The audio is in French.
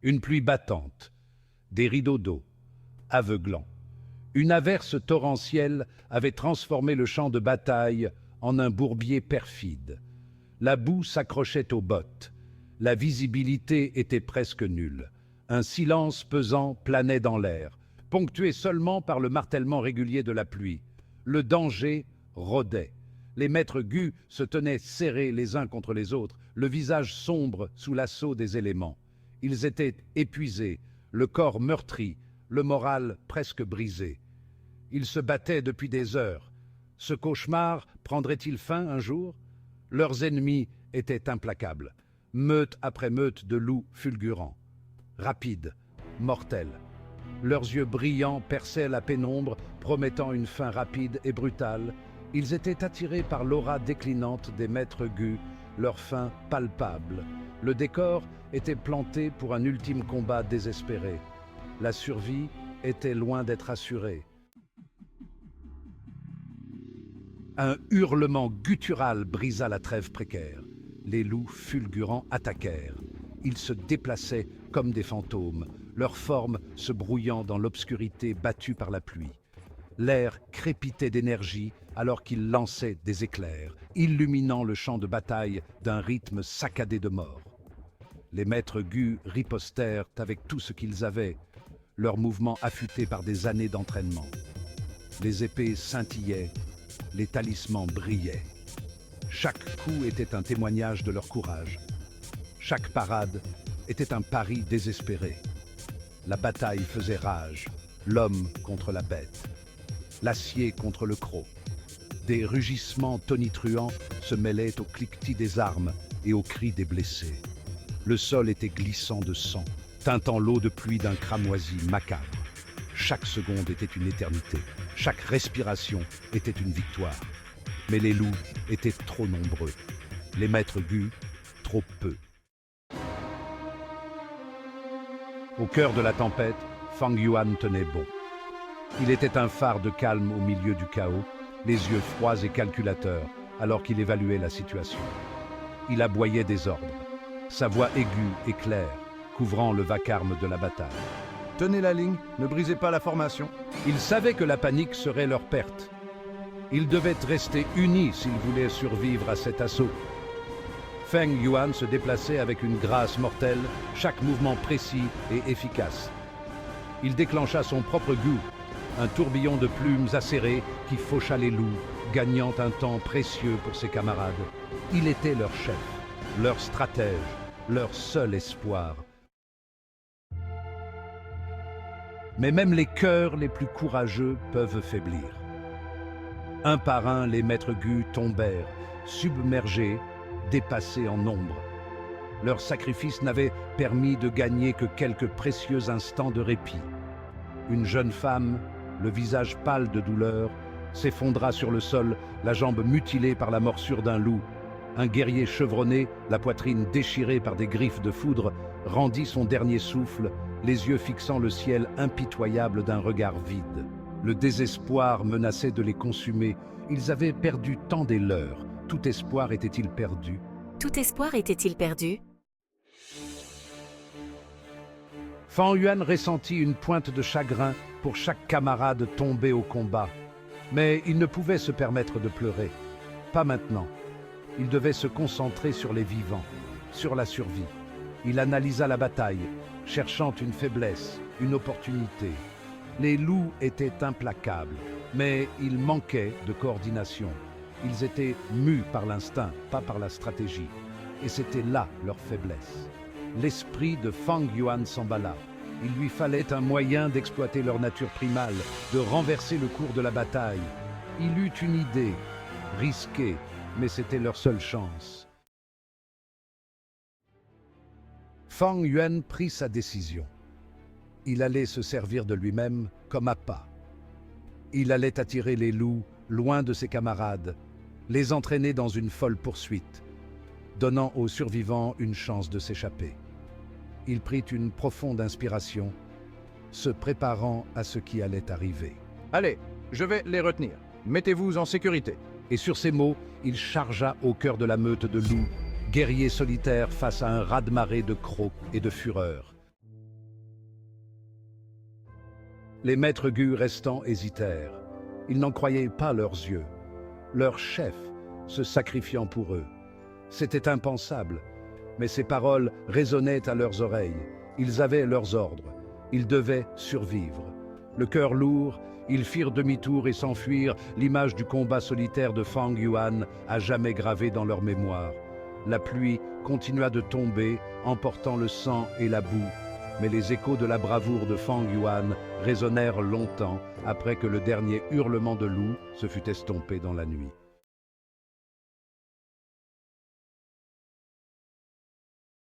Une pluie battante, des rideaux d'eau, aveuglants. Une averse torrentielle avait transformé le champ de bataille en un bourbier perfide. La boue s'accrochait aux bottes. La visibilité était presque nulle. Un silence pesant planait dans l'air, ponctué seulement par le martèlement régulier de la pluie. Le danger rôdait. Les maîtres gus se tenaient serrés les uns contre les autres, le visage sombre sous l'assaut des éléments. Ils étaient épuisés, le corps meurtri, le moral presque brisé. Ils se battaient depuis des heures. Ce cauchemar prendrait-il fin un jour? Leurs ennemis étaient implacables. Meute après meute de loups fulgurants. Rapides, mortels. Leurs yeux brillants perçaient la pénombre, promettant une fin rapide et brutale. Ils étaient attirés par l'aura déclinante des maîtres gus, leur fin palpable. Le décor était planté pour un ultime combat désespéré. La survie était loin d'être assurée. Un hurlement guttural brisa la trêve précaire. Les loups fulgurants attaquèrent. Ils se déplaçaient comme des fantômes, leurs formes se brouillant dans l'obscurité battue par la pluie. L'air crépitait d'énergie alors qu'ils lançaient des éclairs, illuminant le champ de bataille d'un rythme saccadé de mort. Les maîtres gus ripostèrent avec tout ce qu'ils avaient, leurs mouvements affûtés par des années d'entraînement. Les épées scintillaient, les talismans brillaient. Chaque coup était un témoignage de leur courage. Chaque parade était un pari désespéré. La bataille faisait rage, l'homme contre la bête, l'acier contre le croc. Des rugissements tonitruants se mêlaient au cliquetis des armes et aux cris des blessés. Le sol était glissant de sang, teintant l'eau de pluie d'un cramoisi macabre. Chaque seconde était une éternité, chaque respiration était une victoire. Mais les loups étaient trop nombreux, les maîtres gus trop peu. Au cœur de la tempête, Fang Yuan tenait bon. Il était un phare de calme au milieu du chaos, les yeux froids et calculateurs, alors qu'il évaluait la situation. Il aboyait des ordres, sa voix aiguë et claire, couvrant le vacarme de la bataille. Tenez la ligne, ne brisez pas la formation. Ils savaient que la panique serait leur perte. Ils devaient rester unis s'ils voulaient survivre à cet assaut. Feng Yuan se déplaçait avec une grâce mortelle, chaque mouvement précis et efficace. Il déclencha son propre gu, un tourbillon de plumes acérées qui faucha les loups, gagnant un temps précieux pour ses camarades. Il était leur chef, leur stratège, leur seul espoir. Mais même les cœurs les plus courageux peuvent faiblir. Un par un, les maîtres gus tombèrent, submergés, dépassés en nombre. Leur sacrifice n'avait permis de gagner que quelques précieux instants de répit. Une jeune femme, le visage pâle de douleur, s'effondra sur le sol, la jambe mutilée par la morsure d'un loup. Un guerrier chevronné, la poitrine déchirée par des griffes de foudre, rendit son dernier souffle, les yeux fixant le ciel impitoyable d'un regard vide. Le désespoir menaçait de les consumer. Ils avaient perdu tant des leurs. Tout espoir était-il perdu? Tout espoir était-il perdu? Fang Yuan ressentit une pointe de chagrin pour chaque camarade tombé au combat. Mais il ne pouvait se permettre de pleurer. Pas maintenant. Il devait se concentrer sur les vivants, sur la survie. Il analysa la bataille, cherchant une faiblesse, une opportunité. Les loups étaient implacables, mais ils manquaient de coordination. Ils étaient mus par l'instinct, pas par la stratégie. Et c'était là leur faiblesse. L'esprit de Fang Yuan s'emballa. Il lui fallait un moyen d'exploiter leur nature primale, de renverser le cours de la bataille. Il eut une idée, risquée, mais c'était leur seule chance. Fang Yuan prit sa décision. Il allait se servir de lui-même comme appât. Il allait attirer les loups loin de ses camarades, les entraîner dans une folle poursuite, donnant aux survivants une chance de s'échapper. Il prit une profonde inspiration, se préparant à ce qui allait arriver. Allez, je vais les retenir. Mettez-vous en sécurité. Et sur ces mots, il chargea au cœur de la meute de loups, guerrier solitaire face à un raz-de-marée de crocs et de fureur. Les maîtres Gu restants hésitèrent. Ils n'en croyaient pas leurs yeux. Leur chef se sacrifiant pour eux. C'était impensable, mais ces paroles résonnaient à leurs oreilles. Ils avaient leurs ordres. Ils devaient survivre. Le cœur lourd, ils firent demi-tour et s'enfuirent, l'image du combat solitaire de Fang Yuan à jamais gravée dans leur mémoire. La pluie continua de tomber, emportant le sang et la boue, mais les échos de la bravoure de Fang Yuan résonnèrent longtemps après que le dernier hurlement de loup se fut estompé dans la nuit.